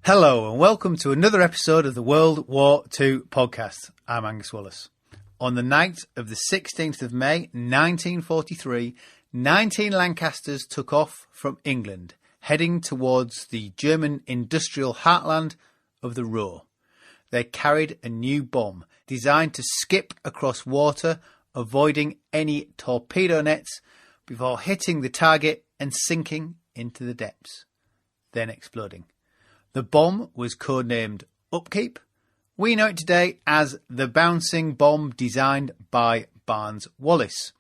Hello and welcome to another episode of the World War II podcast. I'm Angus Wallis. On the night of the 16th of May 1943, 19 Lancasters took off from England, heading towards the German industrial heartland of the Ruhr. They carried a new bomb designed to skip across water, avoiding any torpedo nets before hitting the target and sinking into the depths, then exploding. The bomb was codenamed Upkeep. We know it today as the bouncing bomb designed by Barnes Wallis.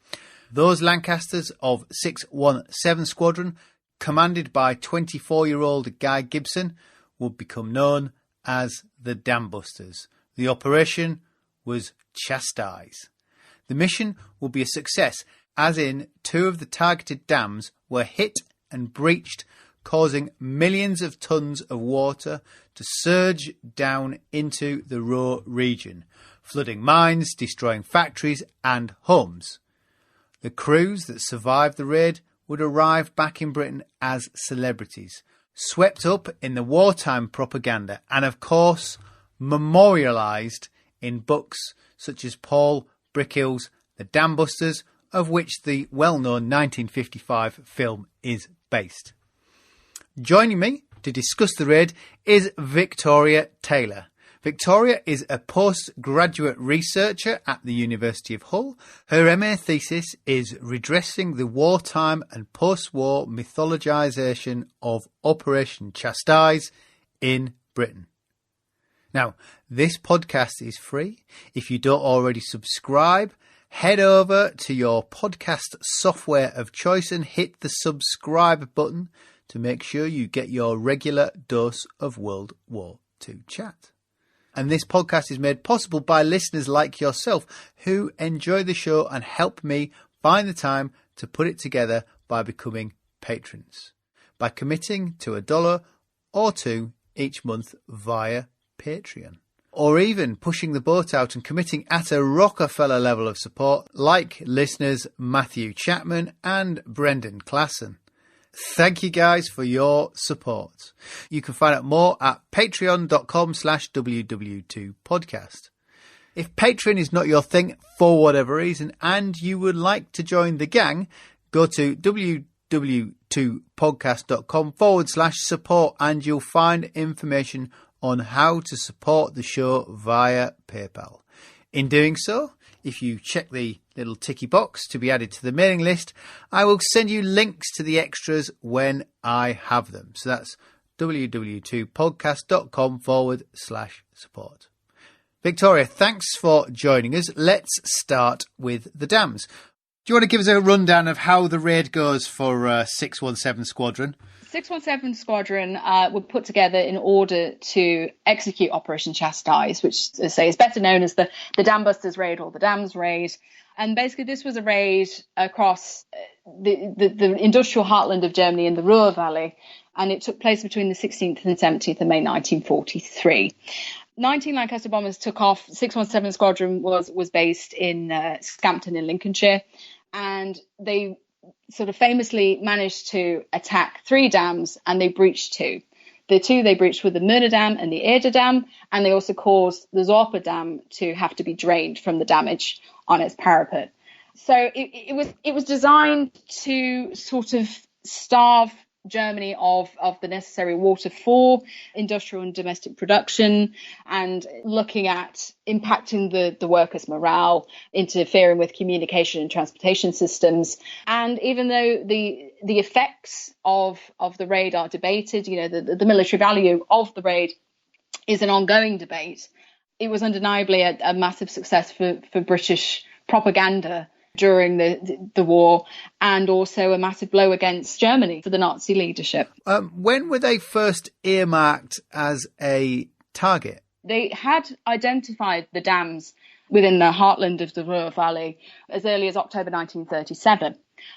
Those Lancasters of 617 Squadron, commanded by 24-year-old Guy Gibson, would become known as the Dambusters. The operation was Chastised. The mission would be a success, as in 2 of the targeted dams were hit and breached, causing millions of tons of water to surge down into the Ruhr region, flooding mines, destroying factories and homes. The crews that survived the raid would arrive back in Britain as celebrities, swept up in the wartime propaganda and, of course, memorialised in books such as Paul Brickill's The Dambusters, of which the well-known 1955 film is based. Joining me to discuss the raid is Victoria Taylor. Victoria is a postgraduate researcher at the University of Hull. Her MA thesis is Redressing the Wartime and Post-War Mythologisation of Operation Chastised in Britain. Now, this podcast is free. If you don't already subscribe, head over to your podcast software of choice and hit the subscribe button to make sure you get your regular dose of World War II chat. And this podcast is made possible by listeners like yourself who enjoy the show and help me find the time to put it together by becoming patrons, by committing to $1 or $2 each month via Patreon, or even pushing the boat out and committing at a Rockefeller level of support like listeners Matthew Chapman and Brendan Klassen. Thank you guys for your support. You can find out more at patreon.com/WW2podcast. If Patreon is not your thing for whatever reason and you would like to join the gang, go to www2podcast.com/support and you'll find information on how to support the show via PayPal. In doing so, if you check the little ticky box to be added to the mailing list, I will send you links to the extras when I have them. So that's www2podcast.com/support. Victoria, thanks for joining us. Let's start with the dams. Do you want to give us a rundown of how the raid goes for 617 Squadron? 617 Squadron were put together in order to execute Operation Chastised, which, as I say, is better known as the Dambusters raid or the Dams raid. And basically, this was a raid across the industrial heartland of Germany in the Ruhr Valley, and it took place between the 16th and 17th of May 1943. 19 Lancaster bombers took off. 617 Squadron was based in Scampton in Lincolnshire, and they sort of famously managed to attack 3 dams, and they breached 2. The 2 they breached were the Mörner Dam and the Eder Dam, and they also caused the Zorpa Dam to have to be drained from the damage on its parapet. So it was designed to sort of starve Germany of the necessary water for industrial and domestic production, and looking at impacting the workers' morale, interfering with communication and transportation systems. And even though the effects of the raid are debated, the military value of the raid is an ongoing debate, it was undeniably a massive success for British propaganda during the war, and also a massive blow against Germany for the Nazi leadership. When were they first earmarked as a target? They had identified the dams within the heartland of the Ruhr Valley as early as October 1937.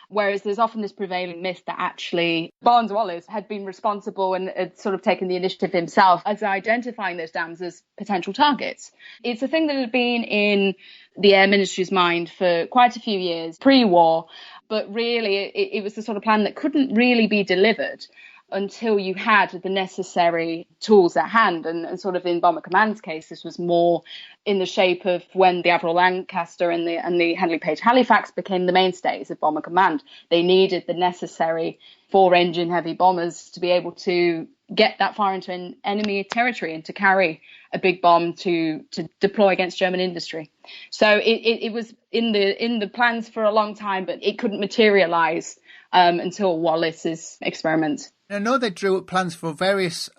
Whereas there's often this prevailing myth that actually Barnes Wallis had been responsible and had sort of taken the initiative himself as identifying those dams as potential targets. It's a thing that had been in the Air Ministry's mind for quite a few years pre-war, but really it was the sort of plan that couldn't really be delivered until you had the necessary tools at hand. And sort of in Bomber Command's case, this was more in the shape of when the Admiral Lancaster and the Handley Page Halifax became the mainstays of Bomber Command. They needed the necessary 4-engine heavy bombers to be able to get that far into an enemy territory and to carry a big bomb to deploy against German industry. So it was in the plans for a long time, but it couldn't materialize until Wallis's experiment. I know they drew up plans for various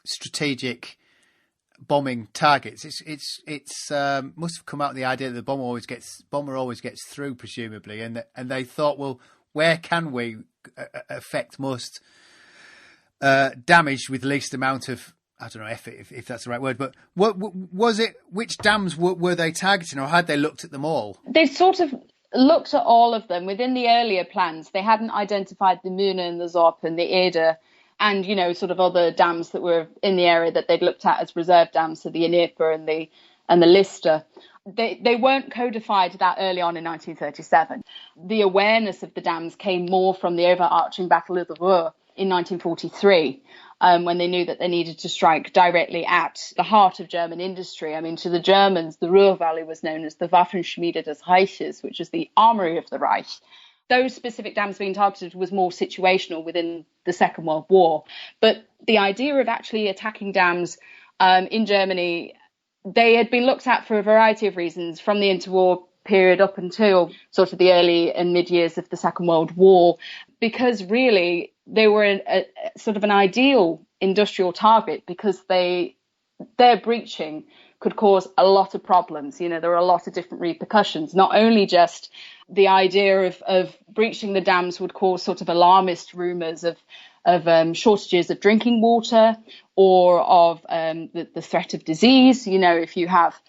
strategic bombing targets. It's must have come out of the idea that the bomber always gets through, presumably, and they thought, well, where can we affect most damage with least amount of, I don't know if that's the right word, but what was it? Which dams were they targeting, or had they looked at them all? They sort of looked at all of them. Within the earlier plans, they hadn't identified the Möhne and the Zopp and the Eder and, sort of other dams that were in the area that they'd looked at as reserve dams, so the Ieper and the Lister. They weren't codified that early on in 1937. The awareness of the dams came more from the overarching Battle of the Ruhr in 1943, when they knew that they needed to strike directly at the heart of German industry. I mean, to the Germans, the Ruhr Valley was known as the Waffenschmiede des Reiches, which is the armory of the Reich. Those specific dams being targeted was more situational within the Second World War. But the idea of actually attacking dams in Germany, they had been looked at for a variety of reasons from the interwar period up until sort of the early and mid years of the Second World War, because really they were a sort of an ideal industrial target because their breaching could cause a lot of problems. There were a lot of different repercussions, not only just the idea of breaching the dams would cause sort of alarmist rumours of shortages of drinking water or of the threat of disease. If you have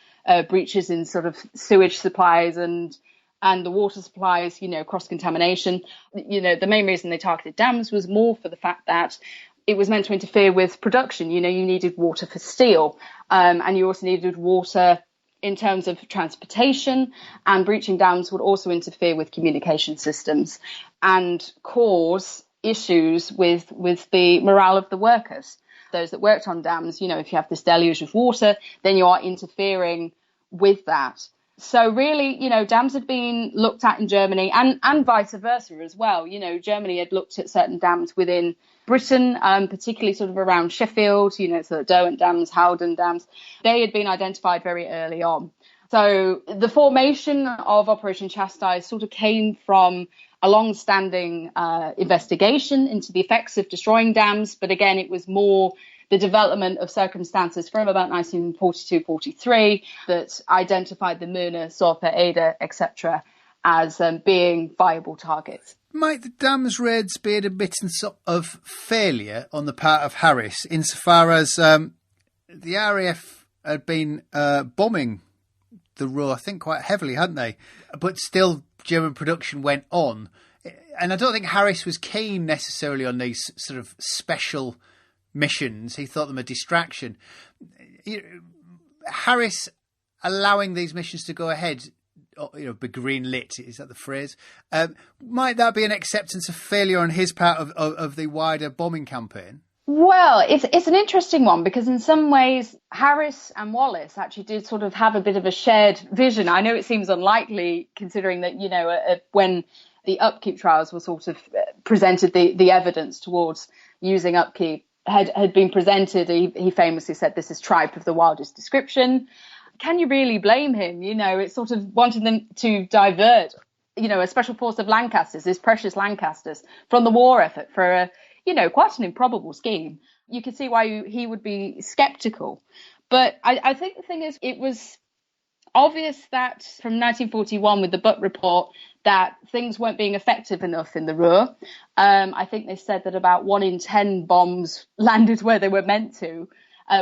breaches in sort of sewage supplies and the water supplies, cross-contamination. The main reason they targeted dams was more for the fact that it was meant to interfere with production. You needed water for steel, and you also needed water in terms of transportation, and breaching dams would also interfere with communication systems and cause issues with the morale of the workers. Those that worked on dams, if you have this deluge of water, then you are interfering with that. So really, dams had been looked at in Germany and vice versa as well. Germany had looked at certain dams within Britain, particularly sort of around Sheffield, so the Derwent dams, Howden dams. They had been identified very early on. So the formation of Operation Chastised sort of came from a long-standing investigation into the effects of destroying dams. But again, it was more the development of circumstances from about 1942-43 that identified the Möhne, Sorpe, Eder, etc. as being viable targets. Might the dams raids be an admittance of failure on the part of Harris, insofar as the RAF had been bombing the Ruhr, I think, quite heavily, hadn't they? But still, German production went on. And I don't think Harris was keen necessarily on these sort of special missions. He thought them a distraction. Harris allowing these missions to go ahead, be green lit, is that the phrase? Might that be an acceptance of failure on his part of the wider bombing campaign? Well, it's an interesting one because in some ways Harris and Wallis actually did sort of have a bit of a shared vision. I know it seems unlikely considering that, when the upkeep trials were sort of presented, the evidence towards using upkeep had been presented. He famously said, "This is tripe of the wildest description." Can you really blame him? It's sort of wanting them to divert, a special force of Lancasters, his precious Lancasters, from the war effort for a, quite an improbable scheme. You could see why he would be sceptical. But I think the thing is, it was obvious that from 1941 with the Butt report that things weren't being effective enough in the Ruhr. I think they said that about 1 in 10 bombs landed where they were meant to,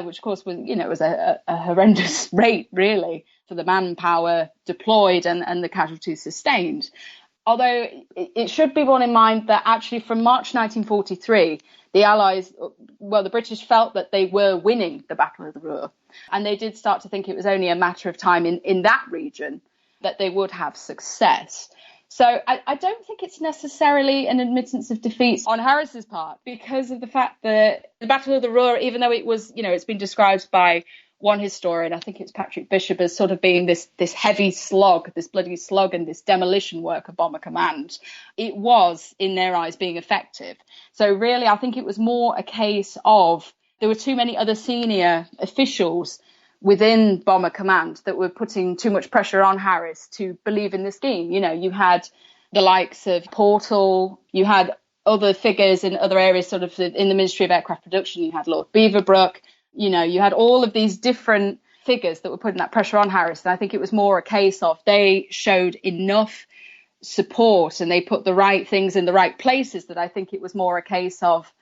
which of course was a horrendous rate really for the manpower deployed and the casualties sustained. Although it should be borne in mind that actually from March 1943, the Allies, the British felt that they were winning the Battle of the Ruhr. And they did start to think it was only a matter of time in that region that they would have success. So I don't think it's necessarily an admittance of defeat on Harris's part, because of the fact that the Battle of the Ruhr, even though it was, it's been described by one historian, I think it's Patrick Bishop, as sort of being this heavy slog, this bloody slug, and this demolition work of Bomber Command, it was, in their eyes, being effective. So really, I think it was more a case of there were too many other senior officials within Bomber Command that were putting too much pressure on Harris to believe in the scheme. You had the likes of Portal, you had other figures in other areas, sort of in the Ministry of Aircraft Production, you had Lord Beaverbrook, you had all of these different figures that were putting that pressure on Harris. And I think it was more a case of they showed enough support and they put the right things in the right places that I think it was more a case of,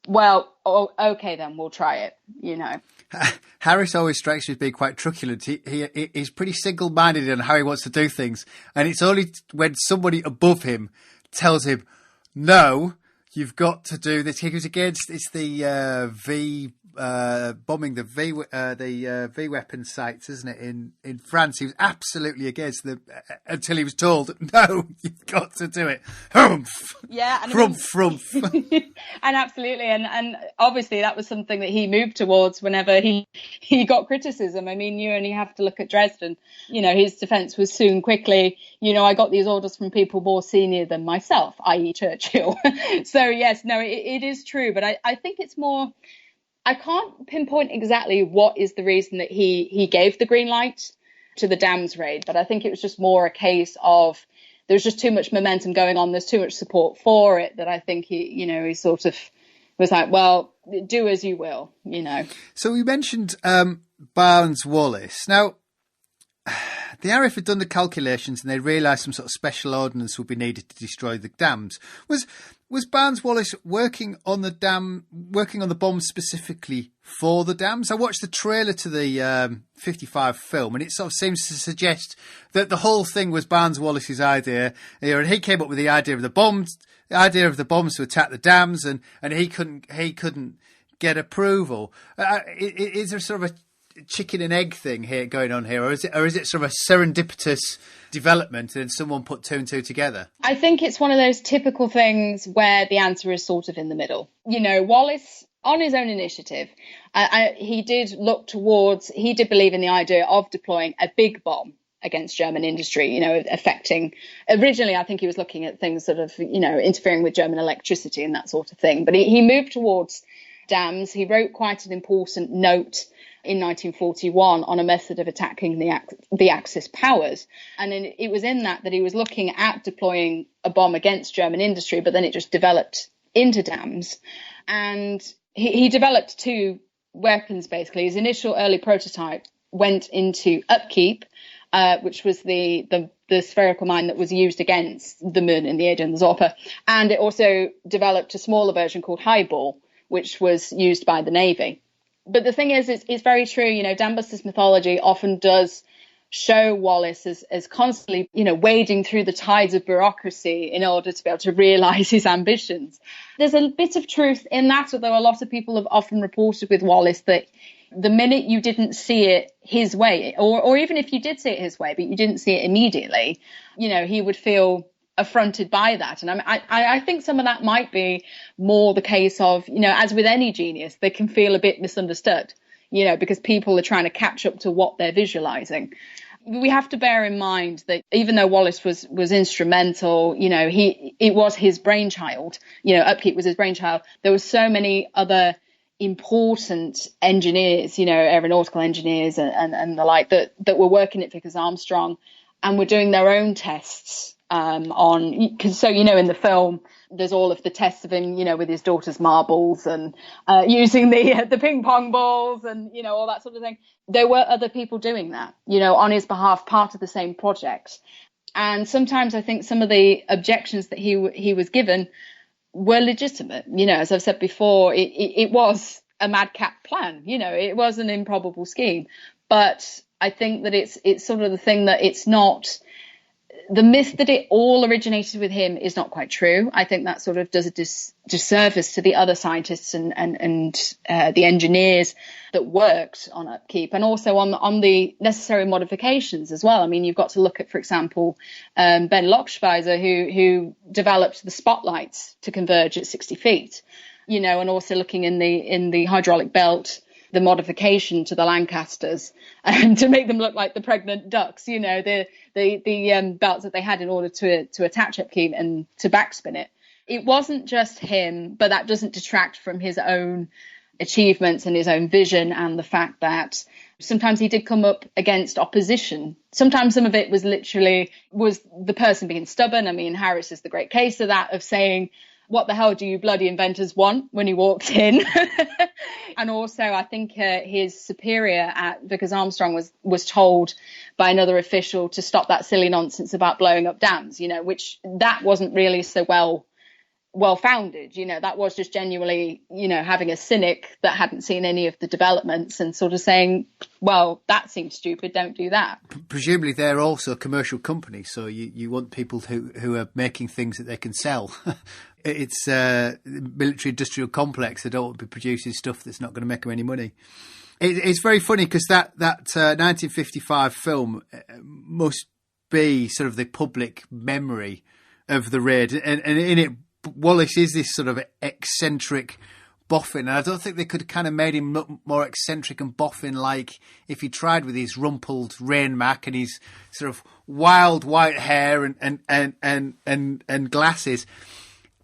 well, okay, then we'll try it, Harris always strikes me as being quite truculent. He's pretty single-minded in how he wants to do things. And it's only when somebody above him tells him, no, you've got to do this. He goes against, it's the bombing the V weapon sites, isn't it, in France. He was absolutely against them until he was told, no, you've got to do it. Humph! Yeah, and Frumph. And absolutely, and obviously that was something that he moved towards whenever he got criticism. I mean, you only have to look at Dresden. His defence was soon quickly, I got these orders from people more senior than myself, i.e. Churchill. So yes, no, it is true, but I think it's more, I can't pinpoint exactly what is the reason that he gave the green light to the dams raid, but I think it was just more a case of there's just too much momentum going on. There's too much support for it that I think he sort of was like, well, do as you will, So we mentioned Barnes Wallis. Now, the RAF had done the calculations and they realised some sort of special ordnance would be needed to destroy the dams. Was Barnes Wallis working on the bombs specifically for the dams? I watched the trailer to the 55 film and it sort of seems to suggest that the whole thing was Barnes Wallis's idea. And he came up with the idea of the bombs to attack the dams, and he couldn't get approval. Is there sort of a chicken and egg thing here going on here, or is it sort of a serendipitous development and someone put two and two together? I think it's one of those typical things where the answer is sort of in the middle. Wallis, on his own initiative, he did believe in the idea of deploying a big bomb against German industry, affecting, originally I think he was looking at things sort of, interfering with German electricity and that sort of thing. But he moved towards dams. He wrote quite an important note in 1941 on a method of attacking the Axis powers. And it was in that he was looking at deploying a bomb against German industry, but then it just developed into dams. And he developed two weapons, basically. His initial early prototype went into upkeep, which was the spherical mine that was used against the Möhne and the Eder and the Zorpa. And it also developed a smaller version called Highball, which was used by the Navy. But the thing is, it's very true. Dambusters mythology often does show Wallis as constantly, wading through the tides of bureaucracy in order to be able to realise his ambitions. There's a bit of truth in that, although a lot of people have often reported with Wallis that the minute you didn't see it his way, or even if you did see it his way, but you didn't see it immediately, he would feel affronted by that. And I think some of that might be more the case of, as with any genius, they can feel a bit misunderstood, because people are trying to catch up to what they're visualizing. We have to bear in mind that even though Wallis was instrumental, it was his brainchild, upkeep was his brainchild. There were so many other important engineers, aeronautical engineers and the like that were working at Vickers Armstrong and were doing their own tests because in the film there's all of the tests of him with his daughter's marbles and using the ping pong balls and all that sort of thing. There were other people doing that on his behalf, part of the same project. And sometimes I think some of the objections that he was given were legitimate. As I've said before, it was a madcap plan, it was an improbable scheme, but I think that it's sort of the thing that it's not the myth that it all originated with him is not quite true. I think that sort of does a disservice to the other scientists and the engineers that worked on upkeep, and also on the necessary modifications as well. I mean, you've got to look at, for example, Ben Lochspeiser, who developed the spotlights to converge at 60 feet, and also looking in the hydraulic belt, the modification to the Lancasters to make them look like the pregnant ducks, the belts that they had in order to attach upkeep and to backspin it. It wasn't just him, but that doesn't detract from his own achievements and his own vision, and the fact that sometimes he did come up against opposition. Sometimes some of it was the person being stubborn. I mean, Harris is the great case of that, of saying, what the hell do you bloody inventors want, when he walked in. And also, I think his superior at Vickers Armstrong was told by another official to stop that silly nonsense about blowing up dams, which that wasn't really so well founded. That was just genuinely, having a cynic that hadn't seen any of the developments and sort of saying, well, that seems stupid, don't do that. Presumably they're also a commercial company, so you want people who are making things that they can sell. It's a military industrial complex. They don't want to be producing stuff that's not going to make them any money. It's very funny because that 1955 film must be sort of the public memory of the raid. And in it, Wallis is this sort of eccentric boffin. And I don't think they could kind of made him look more eccentric and boffin like if he tried with his rumpled rain mac and his sort of wild white hair and glasses.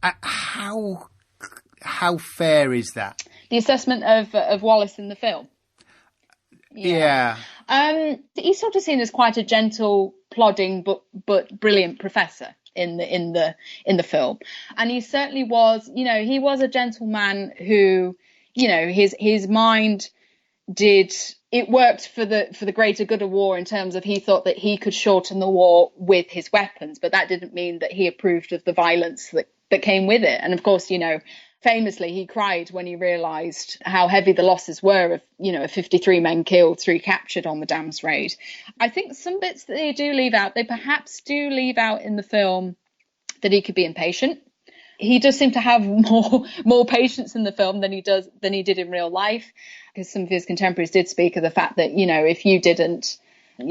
How fair is that? The assessment of Wallis in the film. Yeah. He's sort of seen as quite a gentle, plodding but brilliant professor in the film, and he certainly was. He was a gentleman who, his mind did. It worked for the greater good of war in terms of he thought that he could shorten the war with his weapons, but that didn't mean that he approved of the violence that came with it. And of course, famously, he cried when he realised how heavy the losses were of 53 men killed, 3 captured on the Dams raid. I think some bits that they perhaps do leave out in the film that he could be impatient. He does seem to have more patience in the film than he did in real life, because some of his contemporaries did speak of the fact that, if you didn't,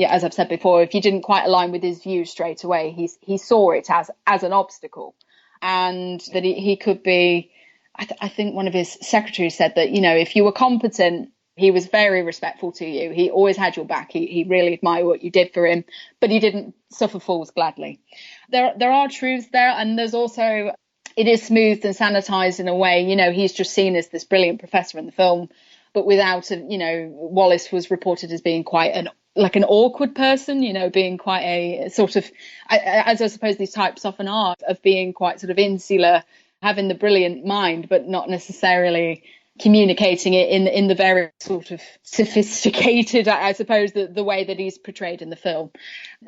as I've said before, if you didn't quite align with his views straight away, he saw it as an obstacle, and that he could be. I think one of his secretaries said that, if you were competent, he was very respectful to you. He always had your back. He really admired what you did for him, but he didn't suffer fools gladly. There are truths there, and there's also, it is smoothed and sanitized in a way. He's just seen as this brilliant professor in the film, but without, Wallis was reported as being quite an awkward person, being quite a sort of, as I suppose these types often are, of being quite sort of insular, having the brilliant mind, but not necessarily communicating it in the very sort of sophisticated, I suppose, the way that he's portrayed in the film.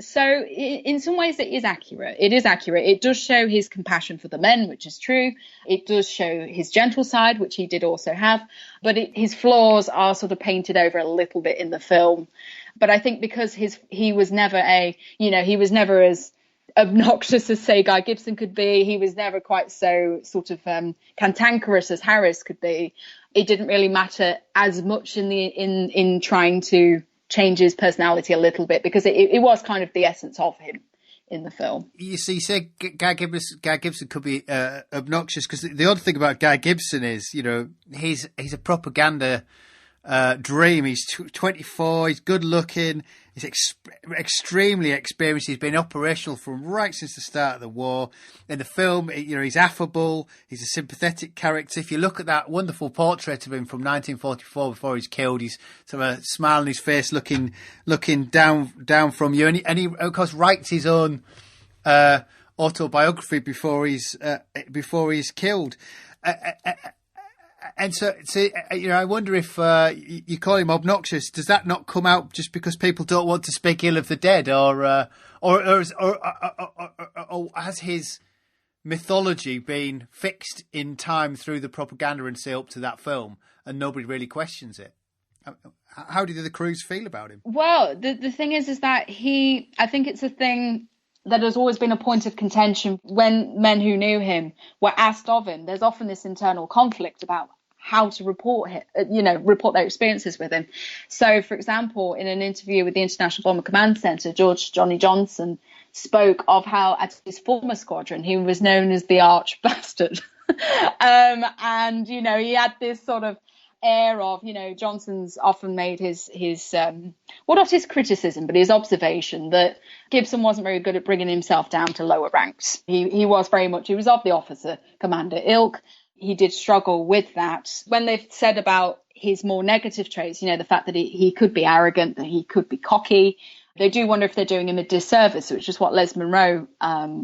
So in some ways it is accurate. It does show his compassion for the men, which is true. It does show his gentle side, which he did also have. But his flaws are sort of painted over a little bit in the film. But I think because he was never as obnoxious as, say, Guy Gibson could be. He was never quite so sort of cantankerous as Harris could be. It didn't really matter as much in trying to change his personality a little bit, because it was kind of the essence of him in the film. You see, you say Guy Gibson could be obnoxious, because the odd thing about Guy Gibson is, he's a propaganda dream. He's 24, he's good looking, he's extremely experienced, he's been operational from right since the start of the war. In the film, he's affable, he's a sympathetic character. If you look at that wonderful portrait of him from 1944 before he's killed, he's sort of a smile on his face looking down from you, and he of course writes his own autobiography before he's killed. And so, I wonder if you call him obnoxious. Does that not come out just because people don't want to speak ill of the dead, or has his mythology been fixed in time through the propaganda and say up to that film, and nobody really questions it? How do the crews feel about him? Well, the thing is that I think it's a thing that has always been a point of contention when men who knew him were asked of him. There's often this internal conflict about how to report their experiences with him. So, for example, in an interview with the International Bomber Command Centre, George Johnny Johnson spoke of how at his former squadron he was known as the arch bastard. And, you know, he had this sort of air of, you know, Johnson's often made his well, not his criticism, but his observation that Gibson wasn't very good at bringing himself down to lower ranks. He was of the officer commander ilk. He did struggle with that. When they've said about his more negative traits, you know, the fact that he could be arrogant, that he could be cocky, they do wonder if they're doing him a disservice, which is what Les Monroe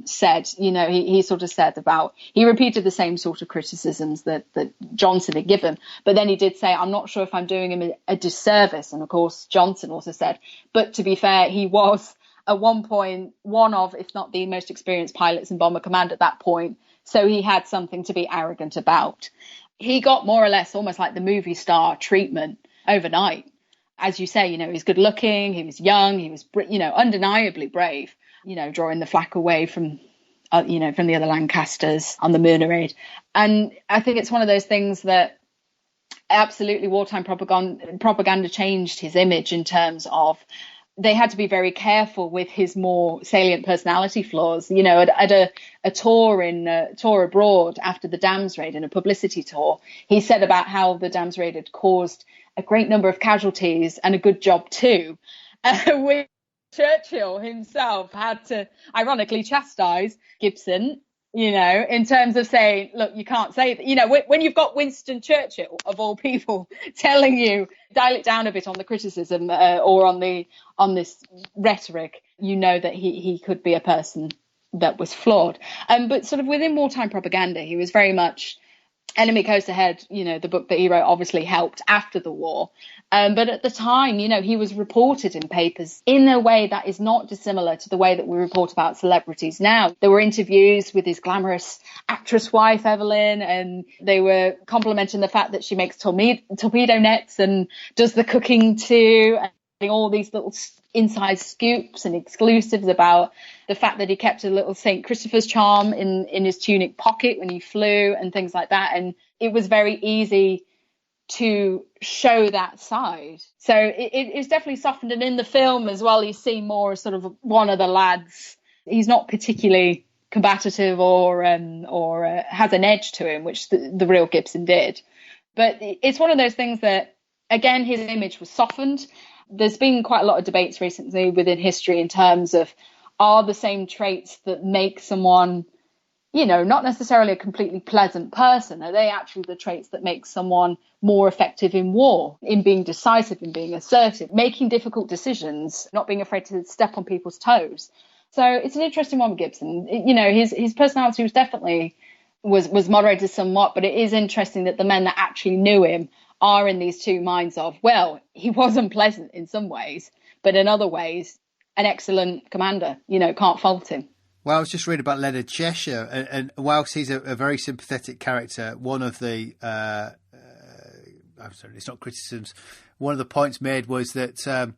said. You know, he sort of said about, he repeated the same sort of criticisms that Johnson had given. But then he did say, I'm not sure if I'm doing him a disservice. And of course, Johnson also said, but to be fair, he was at one point one of, if not the most experienced pilots in Bomber Command at that point. So he had something to be arrogant about. He got more or less almost like the movie star treatment overnight. As you say, you know, he was good looking, he was young, he was, you know, undeniably brave, you know, drawing the flak away from the other Lancasters on the Myrna raid. And I think it's one of those things that absolutely wartime propaganda changed his image in terms of they had to be very careful with his more salient personality flaws. You know, at a tour abroad after the Dams raid, in a publicity tour, he said about how the Dams raid had caused a great number of casualties and a good job too. Which Churchill himself had to, ironically, chastise Gibson, you know, in terms of saying, look, you can't say that. You know, when you've got Winston Churchill, of all people, telling you, dial it down a bit on the criticism or on this rhetoric, you know that he could be a person that was flawed. But sort of within wartime propaganda, he was very much Enemy Coast Ahead, you know, the book that he wrote obviously helped after the war. But at the time, you know, he was reported in papers in a way that is not dissimilar to the way that we report about celebrities now. There were interviews with his glamorous actress wife, Evelyn, and they were complimenting the fact that she makes torpedo nets and does the cooking too, and all these little inside scoops and exclusives about the fact that he kept a little St. Christopher's charm in his tunic pocket when he flew and things like that. And it was very easy to show that side. So it's definitely softened. And in the film as well, he's seen more as sort of one of the lads. He's not particularly combative or has an edge to him, which the real Gibson did. But it's one of those things that, again, his image was softened. There's been quite a lot of debates recently within history in terms of, are the same traits that make someone, you know, not necessarily a completely pleasant person, are they actually the traits that make someone more effective in war, in being decisive, in being assertive, making difficult decisions, not being afraid to step on people's toes? So it's an interesting one with Gibson. You know, his personality was definitely was moderated somewhat, but it is interesting that the men that actually knew him are in these two minds of, well, he was unpleasant in some ways, but in other ways, an excellent commander, you know, can't fault him. Well, I was just reading about Leonard Cheshire, and whilst he's a very sympathetic character, one of the, I'm sorry, it's not criticisms, one of the points made was that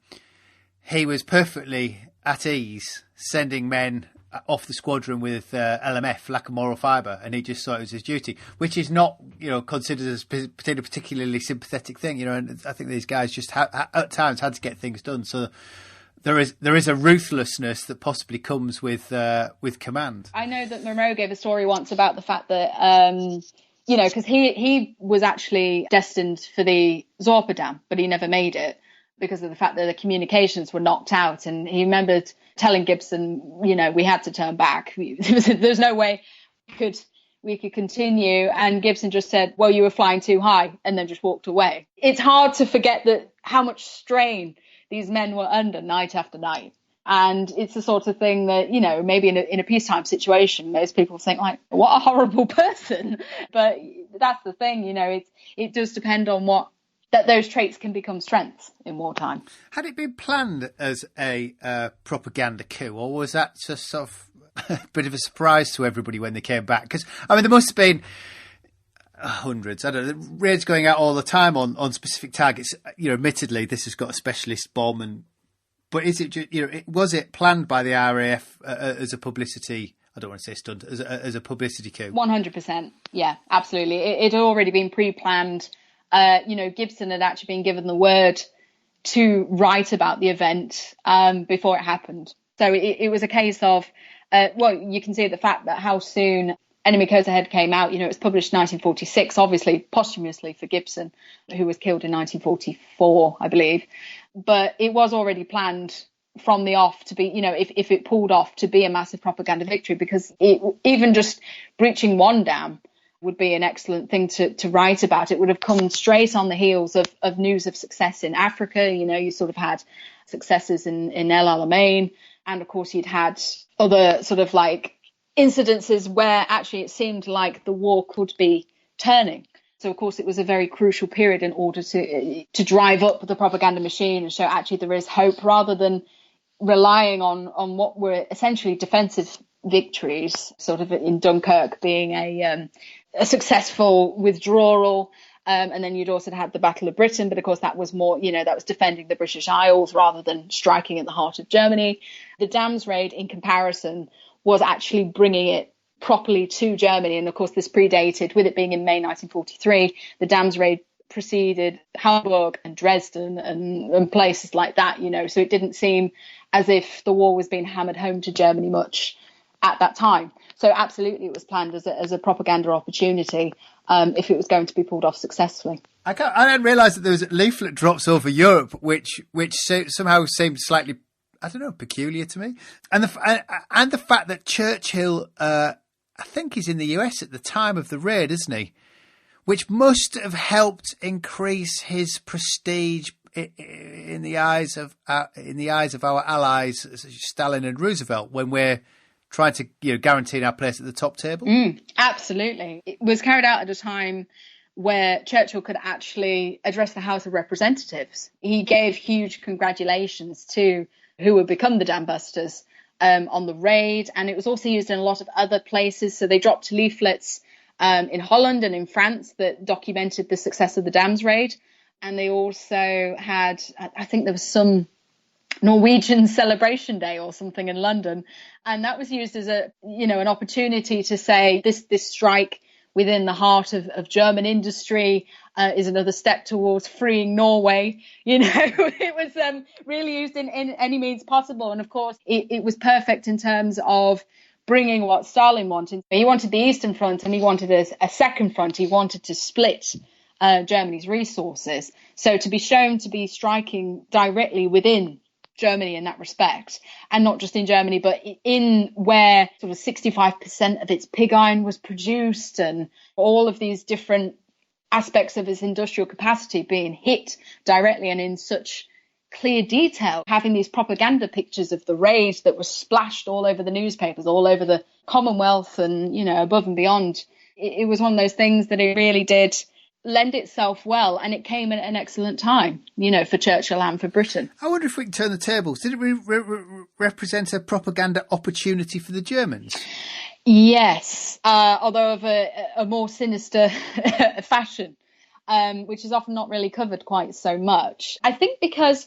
he was perfectly at ease sending men off the squadron with LMF, lack of moral fibre, and he just thought it was his duty, which is not, you know, considered as a particularly sympathetic thing, you know. And I think these guys just at times had to get things done. So there is a ruthlessness that possibly comes with command. I know that Monroe gave a story once about the fact that you know, because he was actually destined for the Zorpa Dam, but he never made it because of the fact that the communications were knocked out. And he remembered telling Gibson, you know, we had to turn back. There's no way we could continue. And Gibson just said, well, you were flying too high, and then just walked away. It's hard to forget that how much strain these men were under night after night. And it's the sort of thing that, you know, maybe in a peacetime situation, most people think like, what a horrible person. But that's the thing, you know, it does depend on that those traits can become strengths in wartime. Had it been planned as a propaganda coup, or was that just sort of a bit of a surprise to everybody when they came back? Because, I mean, there must have been hundreds, I don't know, raids going out all the time on specific targets. You know, admittedly, this has got a specialist bomb and But is it, was it planned by the RAF as a publicity? I don't want to say stunt, as a publicity coup. 100%. Yeah, absolutely. It had already been pre-planned. Gibson had actually been given the word to write about the event before it happened. So it was a case of, you can see the fact that how soon Enemy Goes Ahead came out. It was published in 1946, obviously posthumously for Gibson, who was killed in 1944, I believe. But it was already planned from the off to be, if it pulled off, to be a massive propaganda victory, because even just breaching one dam would be an excellent thing to write about. It would have come straight on the heels of news of success in Africa. You sort of had successes in El Alamein. And of course, you'd had other sort of like incidences where actually it seemed like the war could be turning. So, of course, it was a very crucial period in order to drive up the propaganda machine and show actually there is hope, rather than relying on what were essentially defensive victories, sort of in Dunkirk being a successful withdrawal. And then you'd also had the Battle of Britain, but of course that was more, that was defending the British Isles rather than striking at the heart of Germany. The Dams raid, in comparison, was actually bringing it properly to Germany. And of course, this predated, with it being in May 1943, the Dams raid preceded Hamburg and Dresden and places like that, so it didn't seem as if the war was being hammered home to Germany much at that time. So absolutely, it was planned as a propaganda opportunity if it was going to be pulled off successfully. I didn't realise that there was leaflet drops over Europe, which somehow seemed slightly, I don't know, peculiar to me. And the fact that Churchill, I think he's in the US at the time of the raid, isn't he? Which must have helped increase his prestige in the eyes of our allies, Stalin and Roosevelt, when we're trying to guarantee our place at the top table. Absolutely. It was carried out at a time where Churchill could actually address the House of Representatives. He gave huge congratulations to who would become the Dambusters on the raid, and it was also used in a lot of other places. So they dropped leaflets in Holland and in France that documented the success of the Dams raid. And they also had, I think there was some Norwegian celebration day or something in London. And that was used as an opportunity to say this strike within the heart of German industry is another step towards freeing Norway. It was really used in any means possible. And of course, it was perfect in terms of bringing what Stalin wanted. He wanted the Eastern Front, and he wanted a second front. He wanted to split Germany's resources. So to be shown to be striking directly within Germany in that respect, and not just in Germany, but in where sort of 65% of its pig iron was produced, and all of these different aspects of its industrial capacity being hit directly and in such clear detail, having these propaganda pictures of the raid that was splashed all over the newspapers, all over the Commonwealth and, above and beyond. It was one of those things that it really did lend itself well, and it came at an excellent time, for Churchill and for Britain. I wonder if we can turn the tables. Did it represent a propaganda opportunity for the Germans? Yes, although of a more sinister fashion, which is often not really covered quite so much. I think because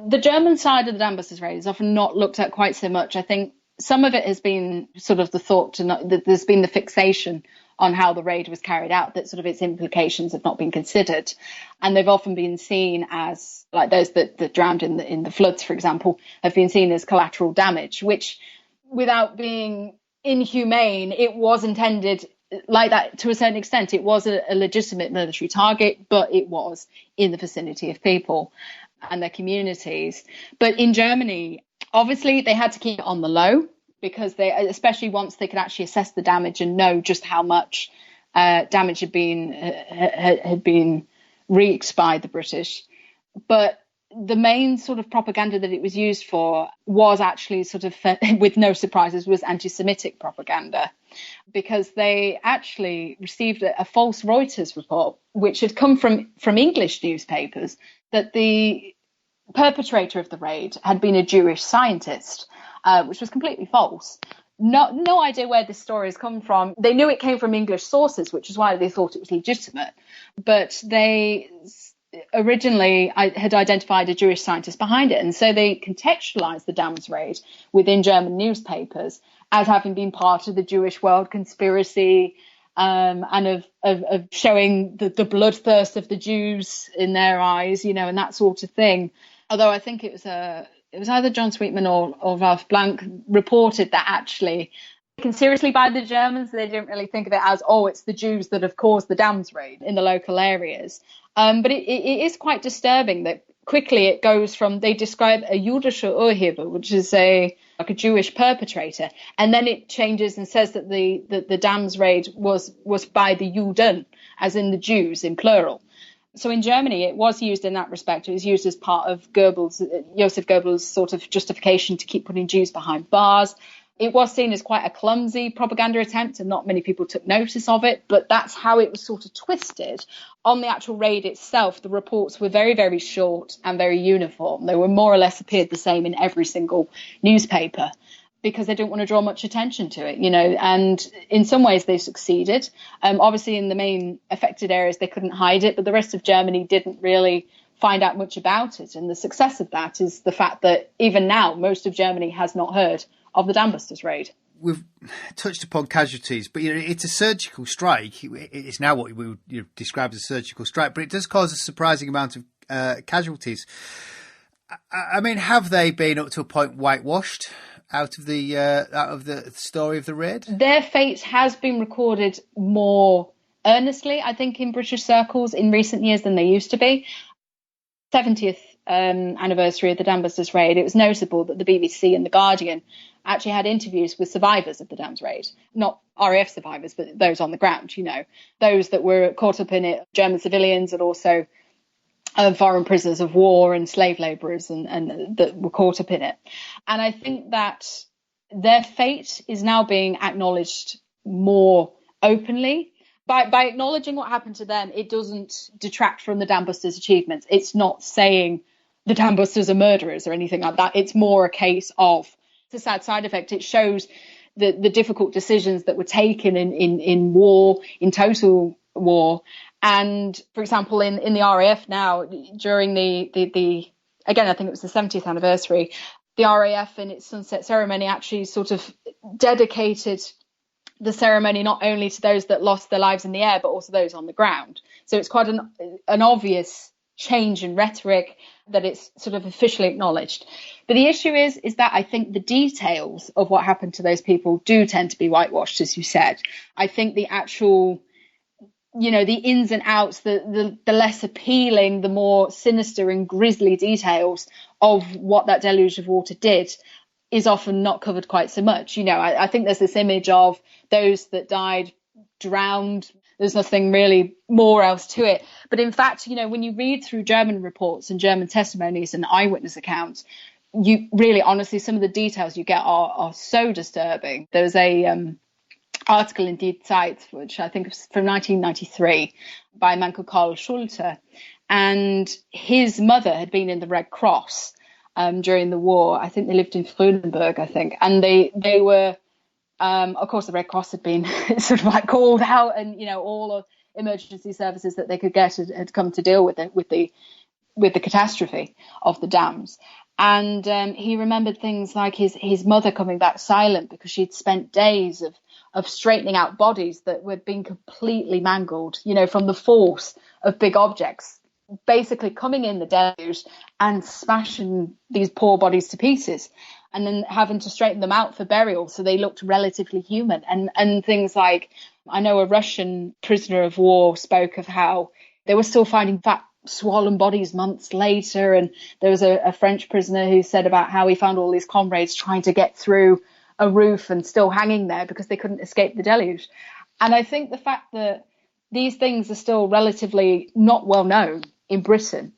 the German side of the Dambusters raid is often not looked at quite so much. I think some of it has been sort of the thought that there's been the fixation on how the raid was carried out, that sort of its implications have not been considered. And they've often been seen as, like those that drowned in the floods, for example, have been seen as collateral damage, which, without being inhumane, it was intended like that to a certain extent. It was a legitimate military target, but it was in the vicinity of people and their communities. But in Germany, obviously, they had to keep it on the low, because especially once they could actually assess the damage and know just how much damage had been wreaked by the British. But the main sort of propaganda that it was used for was actually sort of, with no surprises, was anti-Semitic propaganda, because they actually received a false Reuters report, which had come from English newspapers, that the perpetrator of the raid had been a Jewish scientist, which was completely false. No idea where this story has come from. They knew it came from English sources, which is why they thought it was legitimate. But they originally had identified a Jewish scientist behind it. And so they contextualized the Dams raid within German newspapers as having been part of the Jewish world conspiracy, and of showing the bloodthirst of the Jews in their eyes, and that sort of thing. Although I think it was either John Sweetman or Ralph Blank reported that actually taken seriously by the Germans. They didn't really think of it as, it's the Jews that have caused the Dams raid in the local areas. But it is quite disturbing that quickly it goes from, they describe a jüdischer Urheber, which is like a Jewish perpetrator, and then it changes and says that the Dams raid was by the Juden, as in the Jews in plural. So in Germany, it was used in that respect. It was used as part of Joseph Goebbels' sort of justification to keep putting Jews behind bars. It was seen as quite a clumsy propaganda attempt, and not many people took notice of it, but that's how it was sort of twisted. On the actual raid itself, the reports were very, very short and very uniform. They were more or less appeared the same in every single newspaper because they didn't want to draw much attention to it, and in some ways they succeeded. Obviously, in the main affected areas, they couldn't hide it, but the rest of Germany didn't really find out much about it. And the success of that is the fact that even now, most of Germany has not heard of the Dambusters raid. We've touched upon casualties, but it's a surgical strike. It's now what we would describe as a surgical strike, but it does cause a surprising amount of casualties. I mean, have they been up to a point whitewashed out of the story of the raid? Their fate has been recorded more earnestly, I think, in British circles in recent years than they used to be. 70th anniversary of the Dambusters raid, it was notable that the BBC and The Guardian actually had interviews with survivors of the Dams raid, not RAF survivors, but those on the ground, those that were caught up in it, German civilians and also foreign prisoners of war and slave labourers and that were caught up in it. And I think that their fate is now being acknowledged more openly. By acknowledging what happened to them, it doesn't detract from the Dambusters' achievements. It's not saying the Dambusters are murderers or anything like that. It's more a case of, it's a sad side effect. It shows the difficult decisions that were taken in war, in total war. And, for example, in the RAF now, during the again, I think it was the 70th anniversary, the RAF in its sunset ceremony actually sort of dedicated the ceremony not only to those that lost their lives in the air, but also those on the ground. So it's quite an obvious change in rhetoric that it's sort of officially acknowledged. But the issue is that I think the details of what happened to those people do tend to be whitewashed, as you said. I think the actual, the ins and outs, the less appealing, the more sinister and grisly details of what that deluge of water did is often not covered quite so much. I think there's this image of those that died drowned. There's nothing really more else to it. But in fact, when you read through German reports and German testimonies and eyewitness accounts, you really, honestly, some of the details you get are so disturbing. There's a article in Die Zeit, which I think was from 1993, by a man called Karl Schulte. And his mother had been in the Red Cross during the war. I think they lived in Frönenberg, I think. And they were, of course, the Red Cross had been sort of like called out, and, all of emergency services that they could get had come to deal with the catastrophe of the dams. And he remembered things like his mother coming back silent because she'd spent days of straightening out bodies that were being completely mangled, from the force of big objects, basically coming in the deluge and smashing these poor bodies to pieces, and then having to straighten them out for burial so they looked relatively human. And things like, I know a Russian prisoner of war spoke of how they were still finding fat, swollen bodies months later. And there was a French prisoner who said about how he found all these comrades trying to get through a roof and still hanging there because they couldn't escape the deluge. And I think the fact that these things are still relatively not well known in Britain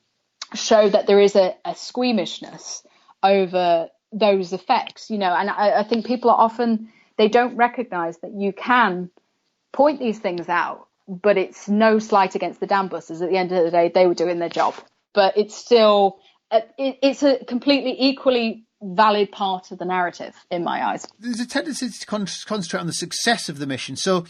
show that there is a squeamishness over those effects, and I think people are often, they don't recognize that you can point these things out, but it's no slight against the Dambusters. At the end of the day, they were doing their job, but it's still, it's a completely equally valid part of the narrative in my eyes. There's a tendency to concentrate on the success of the mission. So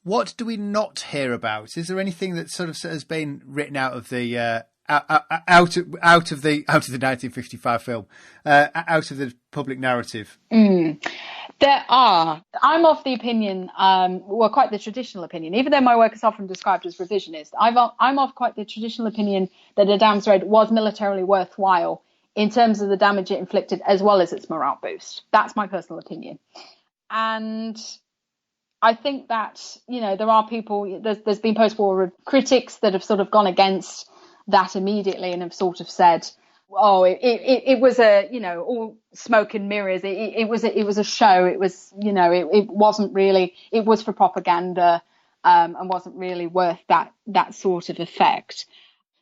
what do we not hear about? Is there anything that sort of has been written out of the out of the 1955 film, out of the public narrative? There are. I'm of the opinion, quite the traditional opinion, even though my work is often described as revisionist, I'm of quite the traditional opinion that a dams raid was militarily worthwhile in terms of the damage it inflicted as well as its morale boost. That's my personal opinion. And I think that, there are people, there's been post-war critics that have sort of gone against that immediately and have sort of said, oh, it was all smoke and mirrors. It was a show. It was, it wasn't really, it was for propaganda, and wasn't really worth that sort of effect.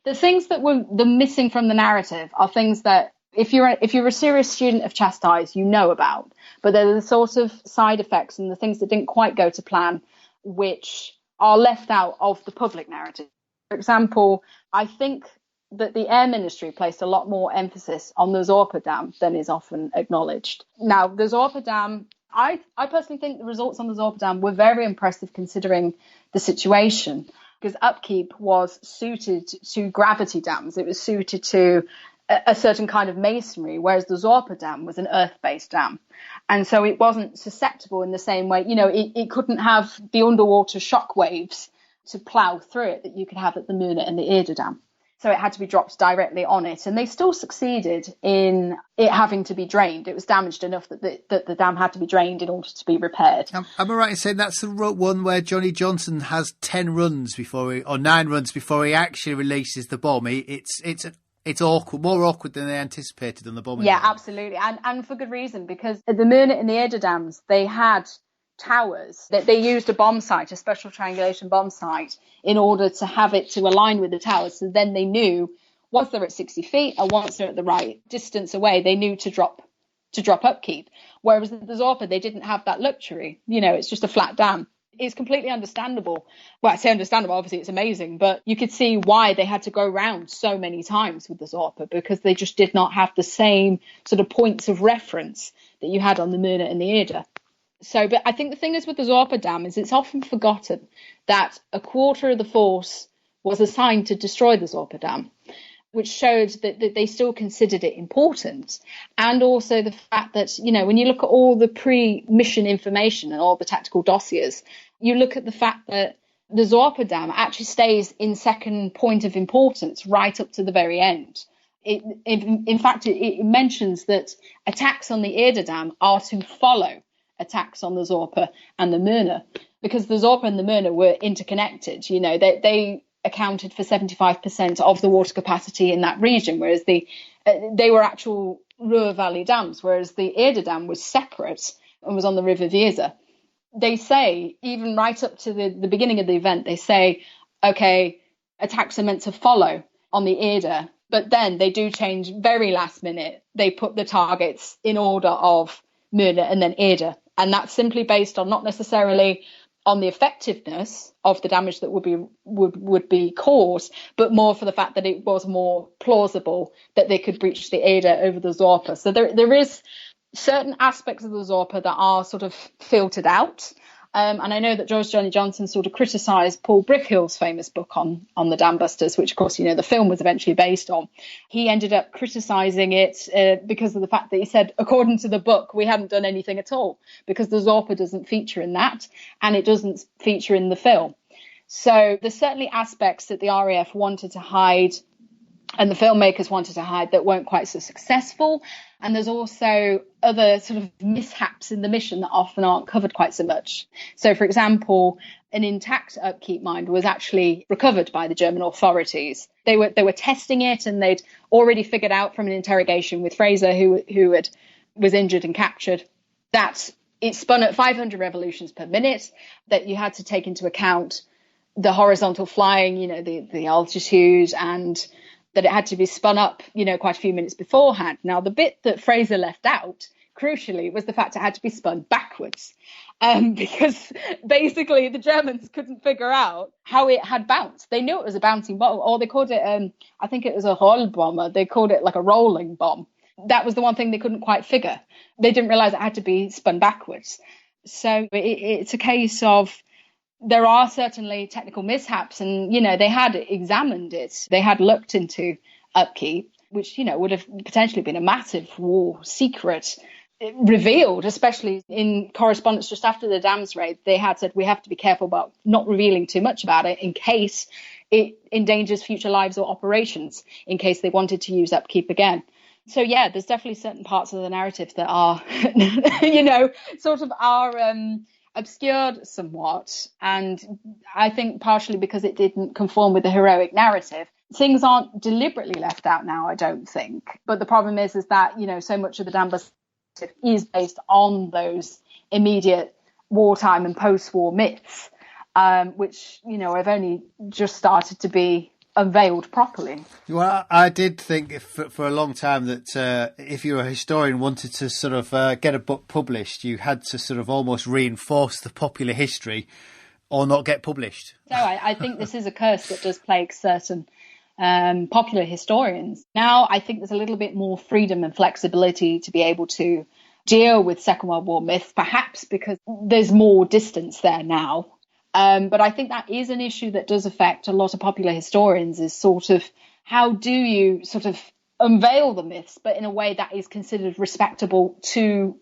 The things that were the missing from the narrative are things that if you're a serious student of Chastised, you know about, but they're the sort of side effects and the things that didn't quite go to plan, which are left out of the public narrative. For example, I think that the Air Ministry placed a lot more emphasis on the Zorpa Dam than is often acknowledged. Now, the Zorpa Dam, I personally think the results on the Zorpa Dam were very impressive considering the situation, because upkeep was suited to gravity dams. It was suited to a certain kind of masonry, whereas the Zorpa Dam was an earth-based dam. And so it wasn't susceptible in the same way. It couldn't have the underwater shock waves to plough through it that you could have at the Muna and the Eder Dam. So it had to be dropped directly on it. And they still succeeded in it having to be drained. It was damaged enough that the dam had to be drained in order to be repaired. Am I right in saying that's the one where Johnny Johnson has 9 runs before he actually releases the bomb? It's awkward, more awkward than they anticipated on the bombing. Yeah, absolutely. And for good reason, because at the Muna and the Eder dams, they had towers that they used a special triangulation bomb site, in order to have it to align with the towers. So then they knew once they're at 60 feet and once they're at the right distance away, they knew to drop upkeep. Whereas the Zorpa, they didn't have that luxury. It's just a flat dam. It's completely understandable. Well, I say understandable, obviously it's amazing, but you could see why they had to go round so many times with the Zorpa, because they just did not have the same sort of points of reference that you had on the Muna and the Eder. So, but I think the thing is with the Zorpa Dam is it's often forgotten that a quarter of the force was assigned to destroy the Zorpa Dam, which showed that they still considered it important. And also the fact that, when you look at all the pre-mission information and all the tactical dossiers, you look at the fact that the Zorpa Dam actually stays in second point of importance right up to the very end. In fact, it mentions that attacks on the Eder Dam are to follow attacks on the Zorpa and the Muna, because the Zorpa and the Muna were interconnected. They accounted for 75% of the water capacity in that region, whereas they were actual Ruhr Valley dams, whereas the Eder Dam was separate and was on the River Weser. They say, even right up to the beginning of the event, they say, okay, attacks are meant to follow on the Eder, but then they do change very last minute. They put the targets in order of Muna and then Eder. And that's simply based on not necessarily on the effectiveness of the damage that would be caused, but more for the fact that it was more plausible that they could breach the Eder over the Zorpa. So there is certain aspects of the Zorpa that are sort of filtered out. And I know that Johnny Johnson sort of criticised Paul Brickhill's famous book on the Dambusters, which, of course, the film was eventually based on. He ended up criticising it because of the fact that he said, according to the book, we hadn't done anything at all, because the Zorpa doesn't feature in that and it doesn't feature in the film. So there's certainly aspects that the RAF wanted to hide and the filmmakers wanted to hide that weren't quite so successful. And there's also other sort of mishaps in the mission that often aren't covered quite so much. So, for example, an intact upkeep mine was actually recovered by the German authorities. They were testing it, and they'd already figured out from an interrogation with Fraser, who was injured and captured, that it spun at 500 revolutions per minute, that you had to take into account the horizontal flying, the altitude, and that it had to be spun up, quite a few minutes beforehand. Now, the bit that Fraser left out, crucially, was the fact it had to be spun backwards, because basically the Germans couldn't figure out how it had bounced. They knew it was a bouncing bomb, or they called it, I think it was a Rollbomber. They called it like a rolling bomb. That was the one thing they couldn't quite figure. They didn't realize it had to be spun backwards. So it's a case of there are certainly technical mishaps, and, they had examined it. They had looked into upkeep, which, would have potentially been a massive war secret revealed, especially in correspondence just after the dams raid. They had said, we have to be careful about not revealing too much about it in case it endangers future lives or operations, in case they wanted to use upkeep again. So, yeah, there's definitely certain parts of the narrative that are, sort of are obscured somewhat. And I think partially because it didn't conform with the heroic narrative. Things aren't deliberately left out now, I don't think. But the problem is that, so much of the Dambusters is based on those immediate wartime and post-war myths, which, have only just started to be unveiled properly. Well, I did think for a long time that if you were a historian wanted to sort of get a book published, you had to sort of almost reinforce the popular history or not get published. So I think this is a curse that does plague certain popular historians. Now I think there's a little bit more freedom and flexibility to be able to deal with Second World War myths, perhaps because there's more distance there now. But I think that is an issue that does affect a lot of popular historians, is sort of how do you sort of unveil the myths, but in a way that is considered respectable to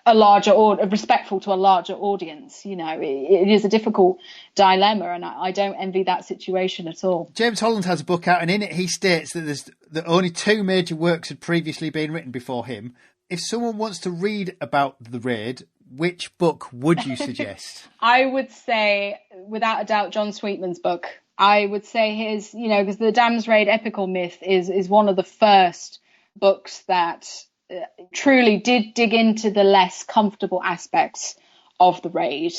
a larger or respectful to a larger audience. It is a difficult dilemma, and I don't envy that situation at all. James Holland has a book out, and in it he states that only 2 major works had previously been written before him. If someone wants to read about the raid, which book would you suggest? I would say, without a doubt, John Sweetman's book. I would say his, because the Dams Raid epical myth is one of the first books that truly did dig into the less comfortable aspects of the raid.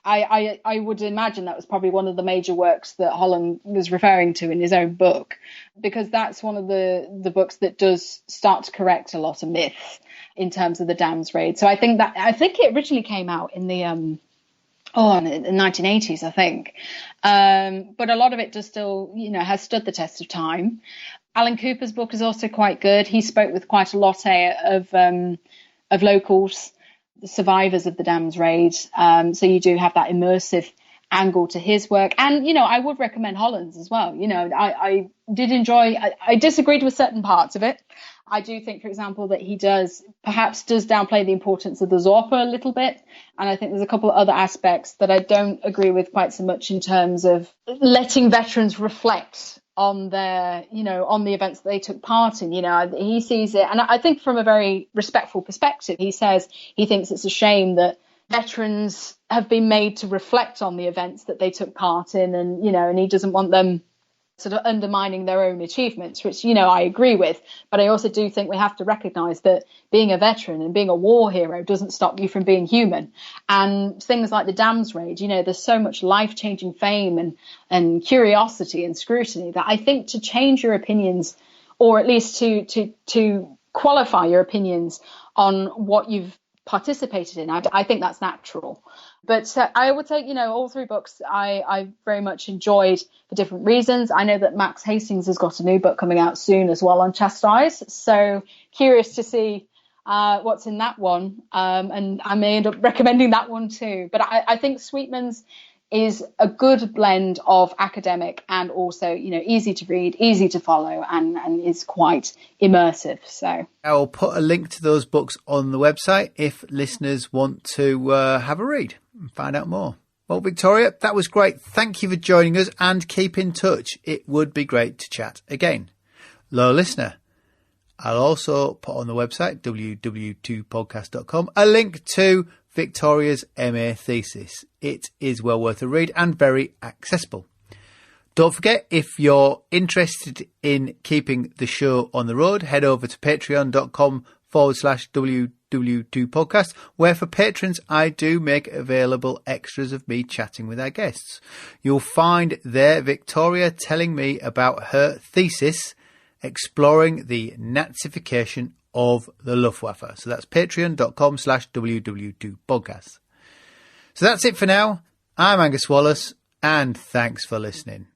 I would imagine that was probably one of the major works that Holland was referring to in his own book, because that's one of the books that does start to correct a lot of myths in terms of the Dams raid. So I think it originally came out in the in the 1980s, I think. But a lot of it does still, has stood the test of time. Alan Cooper's book is also quite good. He spoke with quite a lot of locals, the survivors of the Dams raid. So you do have that immersive angle to his work. And, I would recommend Holland's as well. I did enjoy, I disagreed with certain parts of it. I do think, for example, that he perhaps does downplay the importance of the Zorpa a little bit. And I think there's a couple of other aspects that I don't agree with quite so much in terms of letting veterans reflect on their, on the events that they took part in. He sees it, and I think from a very respectful perspective, he says he thinks it's a shame that veterans have been made to reflect on the events that they took part in, and he doesn't want them sort of undermining their own achievements, which, I agree with. But I also do think we have to recognise that being a veteran and being a war hero doesn't stop you from being human. And things like the Dams raid, there's so much life-changing fame and curiosity and scrutiny that I think to change your opinions, or at least to qualify your opinions on what you've participated in, I think that's natural. But I would say, all 3 books I very much enjoyed for different reasons. I know that Max Hastings has got a new book coming out soon as well on Chastised. So curious to see what's in that one. And I may end up recommending that one too. But I think Sweetman's is a good blend of academic and also, easy to read, easy to follow, and is quite immersive. So I'll put a link to those books on the website if listeners want to have a read and find out more. Well, Victoria, that was great. Thank you for joining us, and keep in touch. It would be great to chat again. Loyal listener, I'll also put on the website, www.podcast.com, a link to Victoria's MA thesis. It is well worth a read and very accessible. Don't forget, if you're interested in keeping the show on the road, head over to patreon.com/WW2podcast, where for patrons I do make available extras of me chatting with our guests. You'll find there Victoria telling me about her thesis exploring the Nazification of the Luftwaffe. So that's patreon.com/WW2podcast. So that's it for now. I'm Angus Wallis, and thanks for listening.